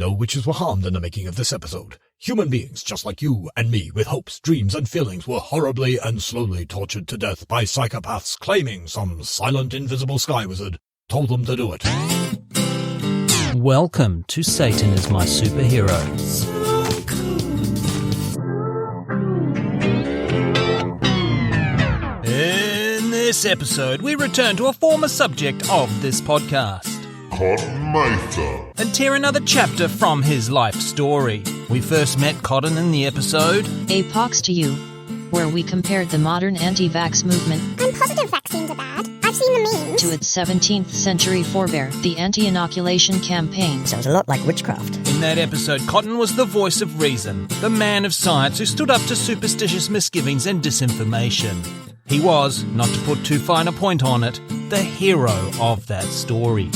No witches were harmed in the making of this episode. Human beings, just like you and me, with hopes, dreams, and feelings, were horribly and slowly tortured to death by psychopaths claiming some silent, invisible sky wizard told them to do it. Welcome to Satan is My Superhero. In this episode, we return to a former subject of this podcast, Cotton Mather, and tear another chapter from his life story. We first met Cotton in the episode A Pox to You, where we compared the modern anti-vax movement I'm positive vaccines are bad. I've seen the memes. to its 17th century forebear, the anti-inoculation campaign. Sounds a lot like witchcraft. In that episode, Cotton was the voice of reason, the man of science who stood up to superstitious misgivings and disinformation. He was, not to put too fine a point on it, the hero of that story.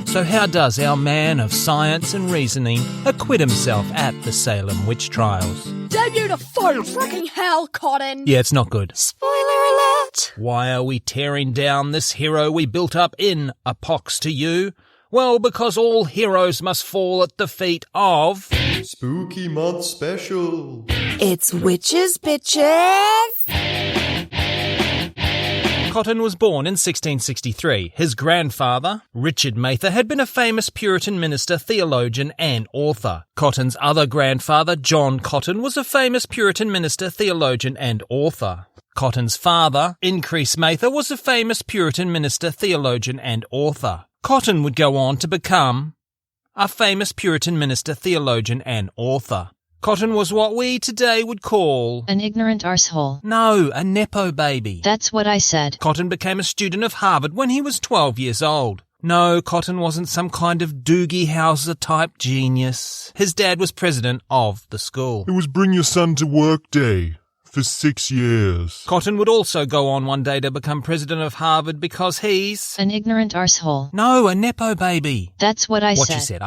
So how does our man of science and reasoning acquit himself at the Salem Witch Trials? Damn you to full fucking hell, Cotton! Yeah, it's not good. Spoiler alert! Why are we tearing down this hero we built up in A Pox to You? Well, because all heroes must fall at the feet of... Spooky Month Special. It's witches, bitches! Cotton was born in 1663. His grandfather, Richard Mather, had been a famous Puritan minister, theologian, and author. Cotton's other grandfather, John Cotton, was a famous Puritan minister, theologian, and author. Cotton's father, Increase Mather, was a famous Puritan minister, theologian, and author. Cotton would go on to become a famous Puritan minister, theologian, and author. Cotton was what we today would call... An ignorant arsehole. No, a nepo baby. That's what I said. Cotton became a student of Harvard when he was 12 years old. No, Cotton wasn't some kind of Doogie Howser type genius. His dad was president of the school. It was Bring Your Son to Work Day for 6 years. Cotton would also go on one day to become president of Harvard because he's... An ignorant arsehole. No, a nepo baby. That's what I said. What you said,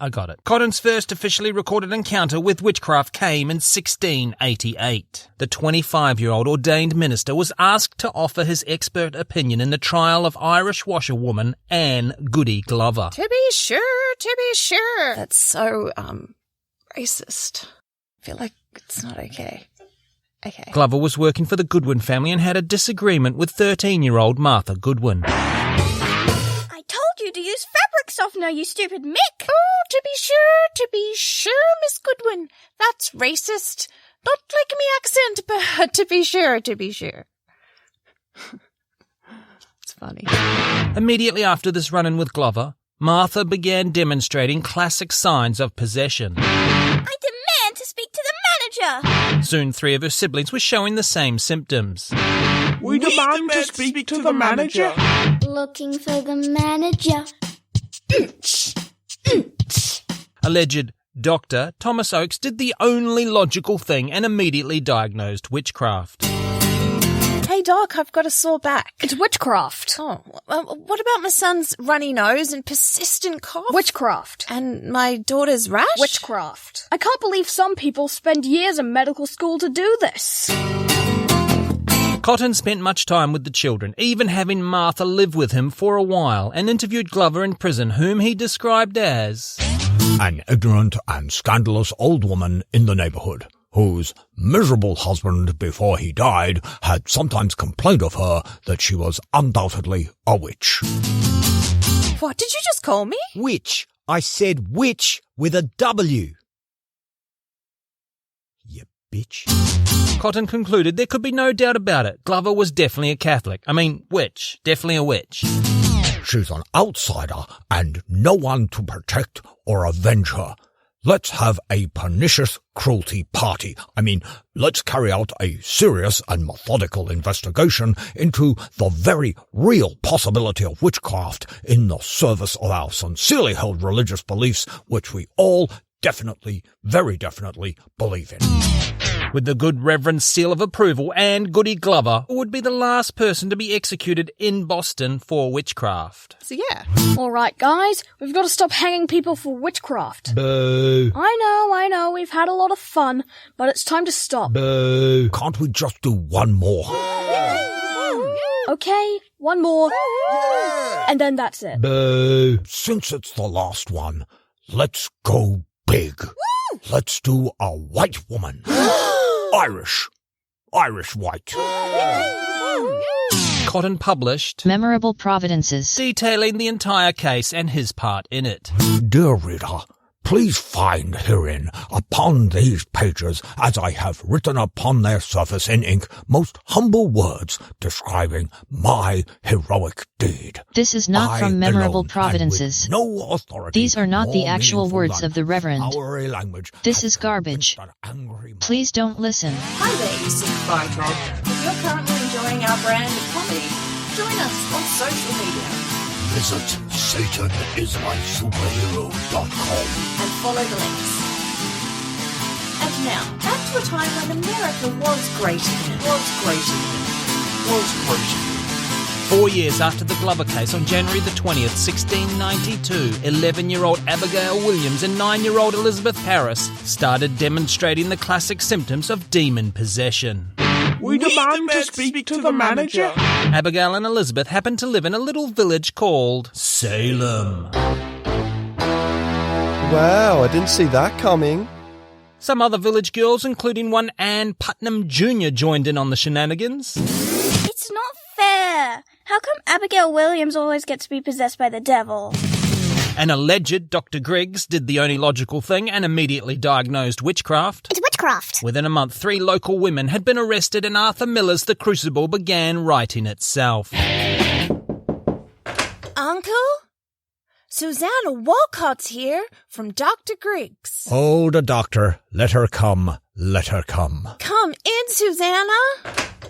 I got it. Cotton's first officially recorded encounter with witchcraft came in 1688. The 25-year-old ordained minister was asked to offer his expert opinion in the trial of Irish washerwoman Anne Goody Glover. To be sure. That's so, racist. I feel like it's not okay. Okay. Glover was working for the Goodwin family and had a disagreement with 13-year-old Martha Goodwin. I told you to use fabric softener, you stupid Mick. Oh, to be sure, Miss Goodwin. That's racist. Not like me accent, but to be sure. It's funny. Immediately after this run-in with Glover, Martha began demonstrating classic signs of possession. I demand to speak to the manager. Soon 3 of her siblings were showing the same symptoms. We demand to speak to the manager. Looking for the manager. Alleged Dr. Thomas Oakes did the only logical thing and immediately diagnosed witchcraft. Hey, Doc, I've got a sore back. It's witchcraft. Oh, what about my son's runny nose and persistent cough? Witchcraft. And my daughter's rash? Witchcraft. I can't believe some people spend years in medical school to do this. Cotton spent much time with the children, even having Martha live with him for a while, and interviewed Glover in prison, whom he described as... An ignorant and scandalous old woman in the neighbourhood, whose miserable husband, before he died, had sometimes complained of her that she was undoubtedly a witch. What did you just call me? Witch. I said witch with a W. You bitch. Cotton concluded there could be no doubt about it. Glover was definitely a Catholic. Witch. Definitely a witch. She's an outsider and no one to protect or avenge her. Let's have a pernicious cruelty party. Let's carry out a serious and methodical investigation into the very real possibility of witchcraft in the service of our sincerely held religious beliefs, which we all definitely, very definitely believe in. With the good Reverend's seal of approval, and Goody Glover would be the last person to be executed in Boston for witchcraft. So yeah. All right, guys, we've got to stop hanging people for witchcraft. Boo. I know, we've had a lot of fun, but it's time to stop. Boo. Can't we just do one more? Okay, one more. And then that's it. Boo. Since it's the last one, let's go big. Let's do a white woman. Irish white. Cotton published Memorable Providences, detailing the entire case and his part in it. Dear reader, please find herein, upon these pages, as I have written upon their surface in ink, most humble words describing my heroic deed. This is not from Memorable alone, Providences. and with no authority. These are not the more actual meaningful words than of the Reverend. flowery language This has is garbage. convinced an angry man. Please don't listen. Hi there, you sick fighter. If you're currently enjoying our brand of comedy, join us on social media Visit SatanIsMySuperhero.com. and follow the links. And now, back to a time when America was great again. 4 years after the Glover case, on January the 20th, 1692, 11-year-old Abigail Williams and 9-year-old Elizabeth Parris started demonstrating the classic symptoms of demon possession. We demand to speak to the manager. Abigail and Elizabeth happened to live in a little village called Salem. Wow, I didn't see that coming. Some other village girls, including one Anne Putnam Jr., joined in on the shenanigans. It's not fair. How come Abigail Williams always gets to be possessed by the devil? An alleged Dr. Griggs did the only logical thing and immediately diagnosed witchcraft. It's witchcraft. Within a month, 3 local women had been arrested and Arthur Miller's The Crucible began writing itself. Uncle? Susanna Wallcott's here from Dr. Griggs. Oh, the doctor. Let her come. Let her come. Come in, Susanna.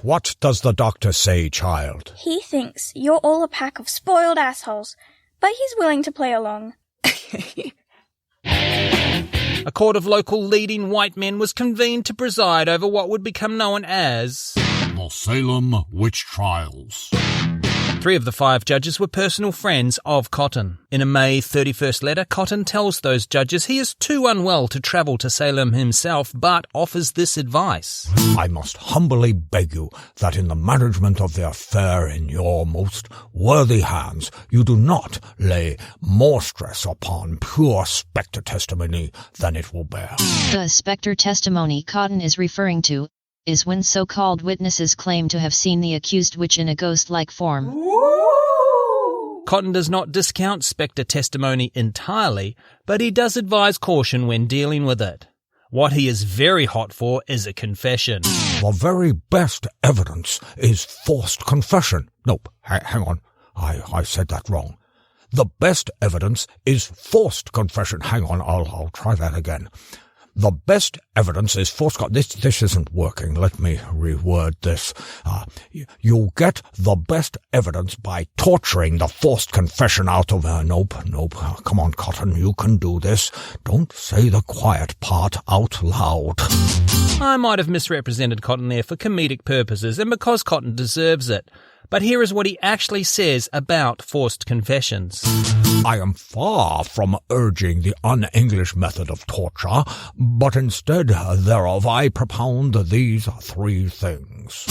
What does the doctor say, child? He thinks you're all a pack of spoiled assholes, but he's willing to play along. A court of local leading white men was convened to preside over what would become known as The Salem Witch Trials. 3 of the 5 judges were personal friends of Cotton. In a May 31st letter, Cotton tells those judges he is too unwell to travel to Salem himself, but offers this advice. I must humbly beg you that in the management of the affair in your most worthy hands, you do not lay more stress upon pure spectre testimony than it will bear. The spectre testimony Cotton is referring to is when so-called witnesses claim to have seen the accused witch in a ghost-like form. Cotton does not discount spectre testimony entirely, but he does advise caution when dealing with it. What he is very hot for is a confession. The very best evidence is forced confession. Nope, hang on. I said that wrong. The best evidence is forced confession. Hang on, I'll try that again. The best evidence is forced... This isn't working. Let me reword this. You'll get the best evidence by torturing the forced confession out of her. Nope. Come on, Cotton, you can do this. Don't say the quiet part out loud. I might have misrepresented Cotton there for comedic purposes and because Cotton deserves it. But here is what he actually says about forced confessions. I am far from urging the un-English method of torture, but instead thereof I propound these 3 things.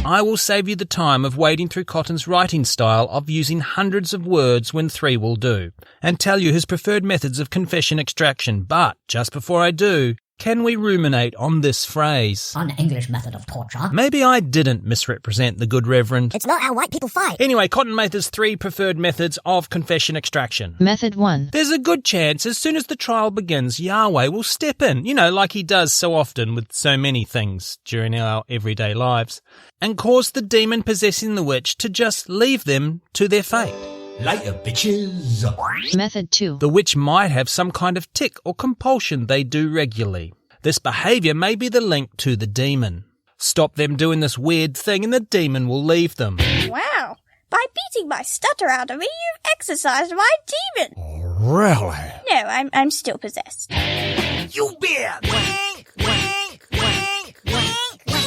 I will save you the time of wading through Cotton's writing style of using hundreds of words when 3 will do, and tell you his preferred methods of confession extraction. But just before I do, can we ruminate on this phrase? Un-English method of torture. Maybe I didn't misrepresent the good Reverend. It's not how white people fight. Anyway, Cotton made his 3 preferred methods of confession extraction. Method 1. There's a good chance as soon as the trial begins, Yahweh will step in, like he does so often with so many things during our everyday lives, and cause the demon possessing the witch to just leave them to their fate. Later, bitches. Method 2. The witch might have some kind of tic or compulsion they do regularly. This behaviour may be the link to the demon. Stop them doing this weird thing and the demon will leave them. Wow. By beating my stutter out of me, you've exorcised my demon. Really? No, I'm still possessed. You bear. Wink, wink, wink, wink, wink, wink.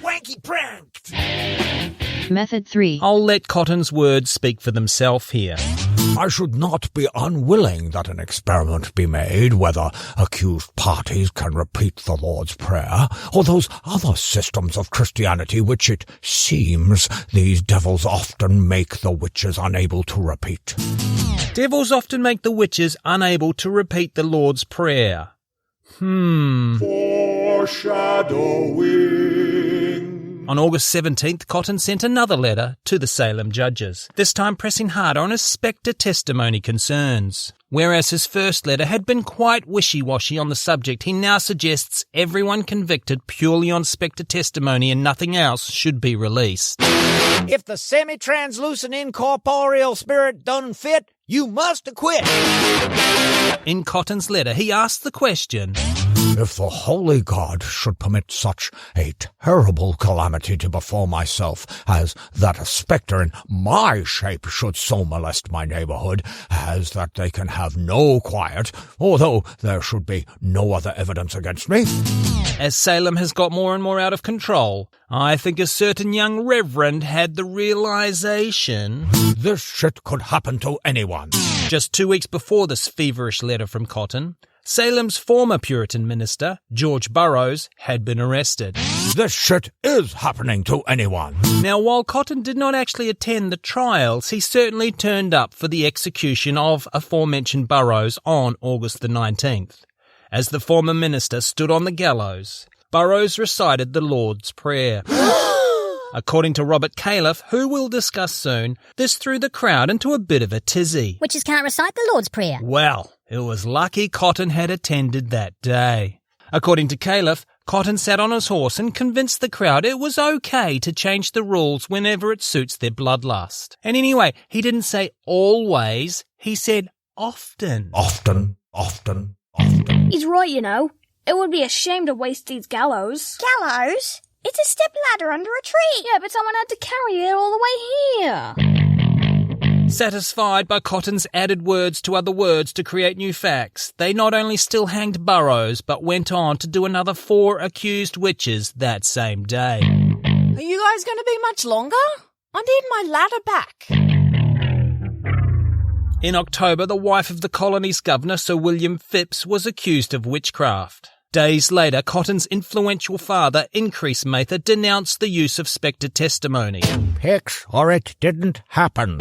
Wanky pranked. Method 3. I'll let Cotton's words speak for themselves here. I should not be unwilling that an experiment be made whether accused parties can repeat the Lord's Prayer or those other systems of Christianity which it seems these devils often make the witches unable to repeat. Devils often make the witches unable to repeat the Lord's Prayer. Foreshadowing. On August 17th, Cotton sent another letter to the Salem judges, this time pressing harder on his spectre testimony concerns. Whereas his first letter had been quite wishy-washy on the subject, he now suggests everyone convicted purely on spectre testimony and nothing else should be released. If the semi-translucent incorporeal spirit done fit, you must acquit. In Cotton's letter, he asks the question, If the holy God should permit such a terrible calamity to befall myself as that a spectre in my shape should so molest my neighbourhood as that they can have no quiet, although there should be no other evidence against me. As Salem has got more and more out of control, I think a certain young reverend had the realization this shit could happen to anyone. Just 2 weeks before this feverish letter from Cotton, Salem's former Puritan minister, George Burroughs, had been arrested. This shit is happening to anyone. Now, while Cotton did not actually attend the trials, he certainly turned up for the execution of aforementioned Burroughs on August the 19th. As the former minister stood on the gallows, Burroughs recited the Lord's Prayer. According to Robert Calef, who we'll discuss soon, this threw the crowd into a bit of a tizzy. Witches can't recite the Lord's Prayer. Well, it was lucky Cotton had attended that day. According to Calef, Cotton sat on his horse and convinced the crowd it was okay to change the rules whenever it suits their bloodlust. And anyway, he didn't say always, he said often. Often. He's right, you know. It would be a shame to waste these gallows. Gallows? It's a step ladder under a tree. Yeah, but someone had to carry it all the way here. Satisfied by Cotton's added words to other words to create new facts, they not only still hanged Burroughs, but went on to do another 4 accused witches that same day. Are you guys going to be much longer? I need my ladder back. In October, the wife of the colony's governor, Sir William Phips, was accused of witchcraft. Days later, Cotton's influential father, Increase Mather, denounced the use of spectre testimony. Hicks, or it didn't happen.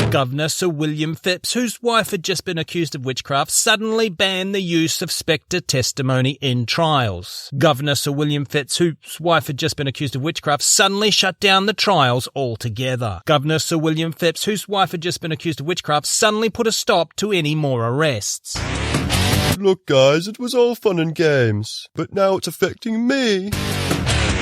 Governor Sir William Phips, whose wife had just been accused of witchcraft, suddenly banned the use of spectre testimony in trials. Governor Sir William Phips, whose wife had just been accused of witchcraft, suddenly shut down the trials altogether. Governor Sir William Phips, whose wife had just been accused of witchcraft, suddenly put a stop to any more arrests. Look, guys, it was all fun and games, but now it's affecting me.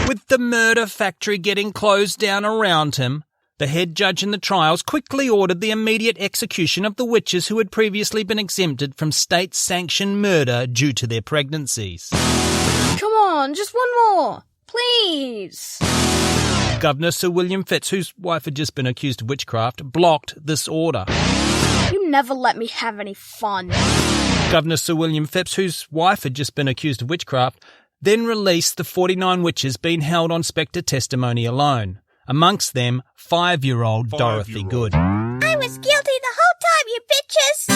With the murder factory getting closed down around him, the head judge in the trials quickly ordered the immediate execution of the witches who had previously been exempted from state-sanctioned murder due to their pregnancies. Come on, just one more. Please. Governor Sir William Phips, whose wife had just been accused of witchcraft, blocked this order. You never let me have any fun. Governor Sir William Phips, whose wife had just been accused of witchcraft, then released the 49 witches being held on spectre testimony alone. Amongst them, 5-year-old Dorothy Good. I was guilty the whole time, you bitches!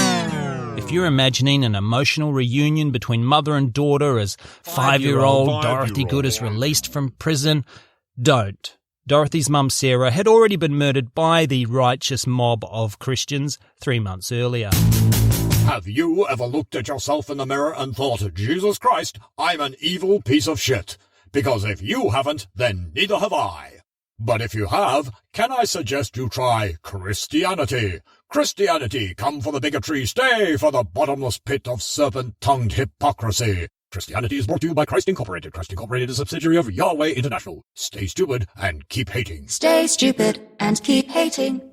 If you're imagining an emotional reunion between mother and daughter as 5-year-old Dorothy Good is released from prison, don't. Dorothy's mum Sarah had already been murdered by the righteous mob of Christians 3 months earlier. Have you ever looked at yourself in the mirror and thought, Jesus Christ, I'm an evil piece of shit? Because if you haven't, then neither have I. But if you have, can I suggest you try Christianity? Christianity, come for the bigotry, stay for the bottomless pit of serpent-tongued hypocrisy. Christianity is brought to you by Christ Incorporated. Christ Incorporated is a subsidiary of Yahweh International. Stay stupid and keep hating. Stay stupid and keep hating.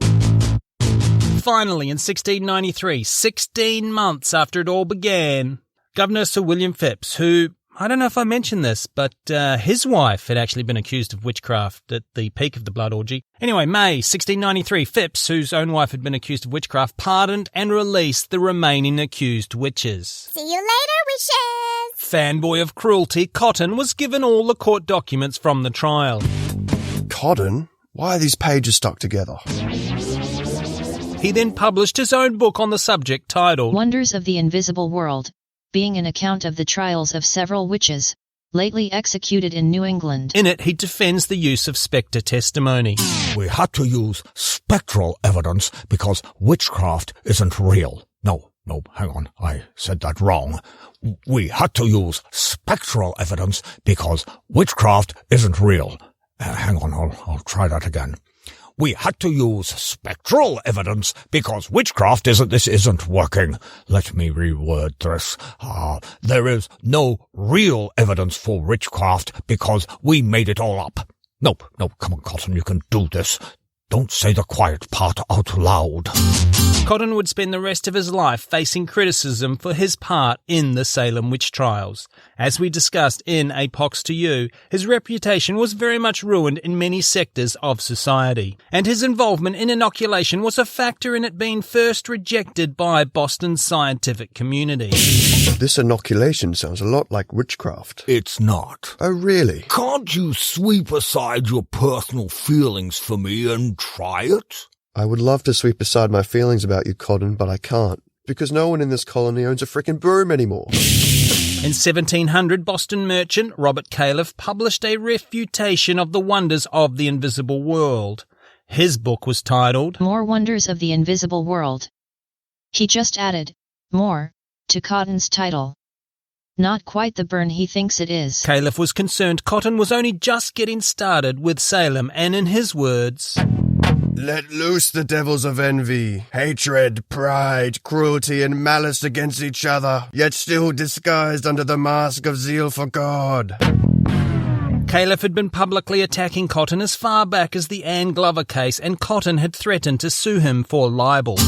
Finally, in 1693, 16 months after it all began, Governor Sir William Phips, who, I don't know if I mentioned this, but his wife had actually been accused of witchcraft at the peak of the blood orgy. Anyway, May 1693, Phips, whose own wife had been accused of witchcraft, pardoned and released the remaining accused witches. See you later, witches! Fanboy of cruelty, Cotton was given all the court documents from the trial. Cotton? Why are these pages stuck together? He then published his own book on the subject titled Wonders of the Invisible World, being an account of the trials of several witches, lately executed in New England. In it, he defends the use of spectre testimony. We had to use spectral evidence because witchcraft isn't real. No, hang on, I said that wrong. We had to use spectral evidence because witchcraft isn't real. Hang on, I'll try that again. We had to use spectral evidence because witchcraft isn't working. Let me reword this. There is no real evidence for witchcraft because we made it all up. No, come on, Cotton, you can do this. Don't say the quiet part out loud. Cotton would spend the rest of his life facing criticism for his part in the Salem Witch Trials. As we discussed in A Pox to You, his reputation was very much ruined in many sectors of society, and his involvement in inoculation was a factor in it being first rejected by Boston's scientific community. This inoculation sounds a lot like witchcraft. It's not. Oh, really? Can't you sweep aside your personal feelings for me and try it? I would love to sweep aside my feelings about you, Cotton, but I can't, because no one in this colony owns a frickin' broom anymore. In 1700, Boston merchant Robert Calef published a refutation of the wonders of the invisible world. His book was titled More Wonders of the Invisible World. He just added more to Cotton's title. Not quite the burn he thinks it is. Calef was concerned Cotton was only just getting started with Salem, and in his words, let loose the devils of envy, hatred, pride, cruelty, and malice against each other, yet still disguised under the mask of zeal for God. Calef had been publicly attacking Cotton as far back as the Ann Glover case, and Cotton had threatened to sue him for libel.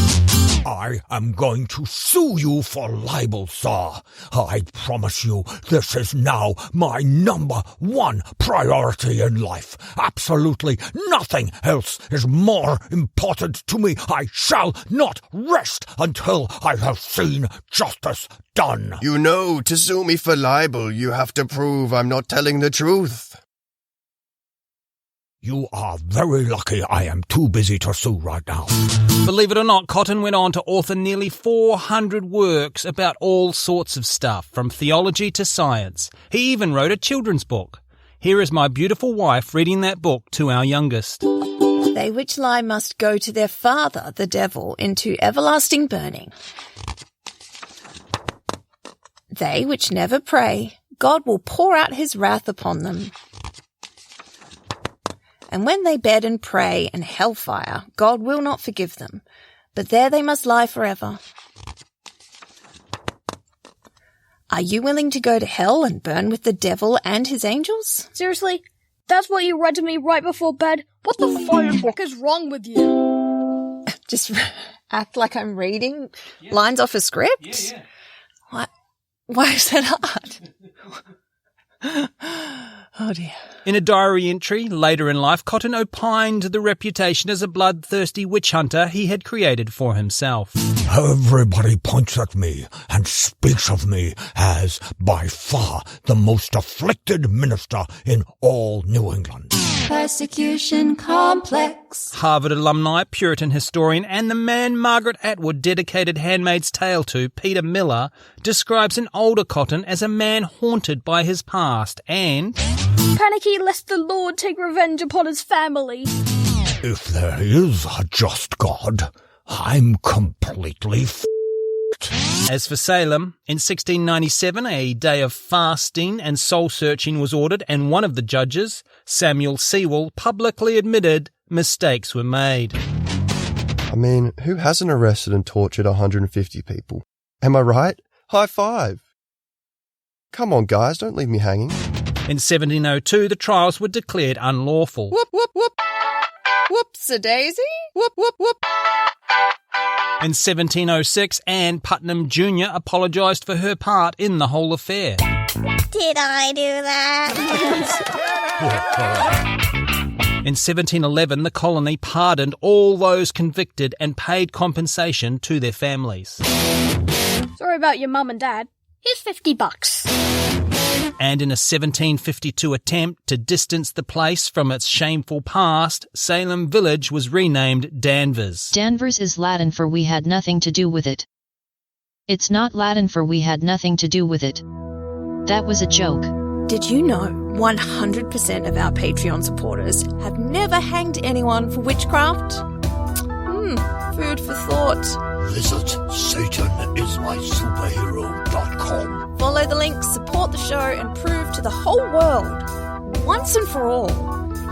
I am going to sue you for libel, sir. I promise you this is now my number one priority in life. Absolutely nothing else is more important to me. I shall not rest until I have seen justice done. You know, to sue me for libel, you have to prove I'm not telling the truth. You are very lucky I am too busy to sue right now. Believe it or not, Cotton went on to author nearly 400 works about all sorts of stuff, from theology to science. He even wrote a children's book. Here is my beautiful wife reading that book to our youngest. They which lie must go to their father, the devil, into everlasting burning. They which never pray, God will pour out his wrath upon them. And when they bed and pray in hellfire, God will not forgive them, but there they must lie forever. Are you willing to go to hell and burn with the devil and his angels? Seriously? That's what you read to me right before bed? What the fuck is wrong with you? Just act like I'm reading lines off a script? Yeah. What? Why is that hard? Oh dear. In a diary entry later in life, Cotton opined the reputation as a bloodthirsty witch hunter he had created for himself. Everybody points at me and speaks of me as by far the most afflicted minister in all New England. Persecution complex. Harvard alumni, Puritan historian, and the man Margret Atwood dedicated Handmaid's Tale to, Peter Miller, describes an older Cotton as a man haunted by his past and panicky lest the Lord take revenge upon his family. If there is a just God, I'm completely f***ed. As for Salem, in 1697 a day of fasting and soul-searching was ordered, and one of the judges, Samuel Sewell, publicly admitted mistakes were made. I mean, who hasn't arrested and tortured 150 people? Am I right? High five! Come on, guys, don't leave me hanging. In 1702, the trials were declared unlawful. Whoop, whoop, whoop. Whoops-a-daisy. Whoop, whoop, whoop. In 1706, Anne Putnam Jr. apologised for her part in the whole affair. Did I do that? In 1711, the colony pardoned all those convicted and paid compensation to their families. Sorry about your mum and dad. Here's $50. And in a 1752 attempt to distance the place from its shameful past, Salem Village was renamed Danvers. Danvers is Latin for we had nothing to do with it. It's not Latin for we had nothing to do with it. That was a joke. Did you know 100% of our Patreon supporters have never hanged anyone for witchcraft? Food for thought. Visit SatanIsMySuperhero.com. Follow the links, support the show, and prove to the whole world, once and for all,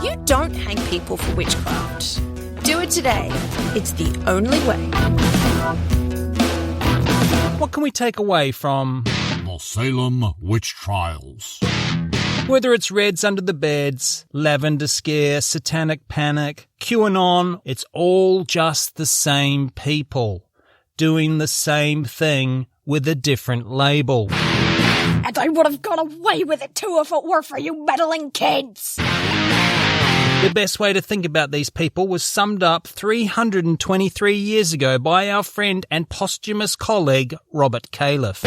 you don't hang people for witchcraft. Do it today. It's the only way. What can we take away from The Salem Witch Trials? Whether it's Reds Under the Beds, Lavender Scare, Satanic Panic, QAnon, it's all just the same people doing the same thing with a different label. And I would have got away with it too if it were for you meddling kids. The best way to think about these people was summed up 323 years ago by our friend and posthumous colleague, Robert Calef.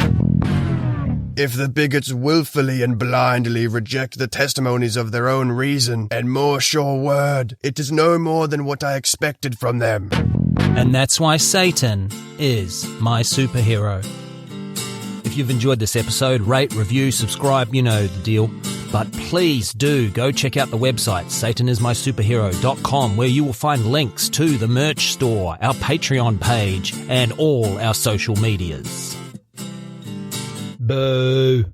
If the bigots willfully and blindly reject the testimonies of their own reason and more sure word, it is no more than what I expected from them. And that's why Satan is my superhero. If you've enjoyed this episode, rate, review, subscribe, you know the deal. But please do go check out the website, satanismysuperhero.com, where you will find links to the merch store, our Patreon page, and all our social medias. Boo.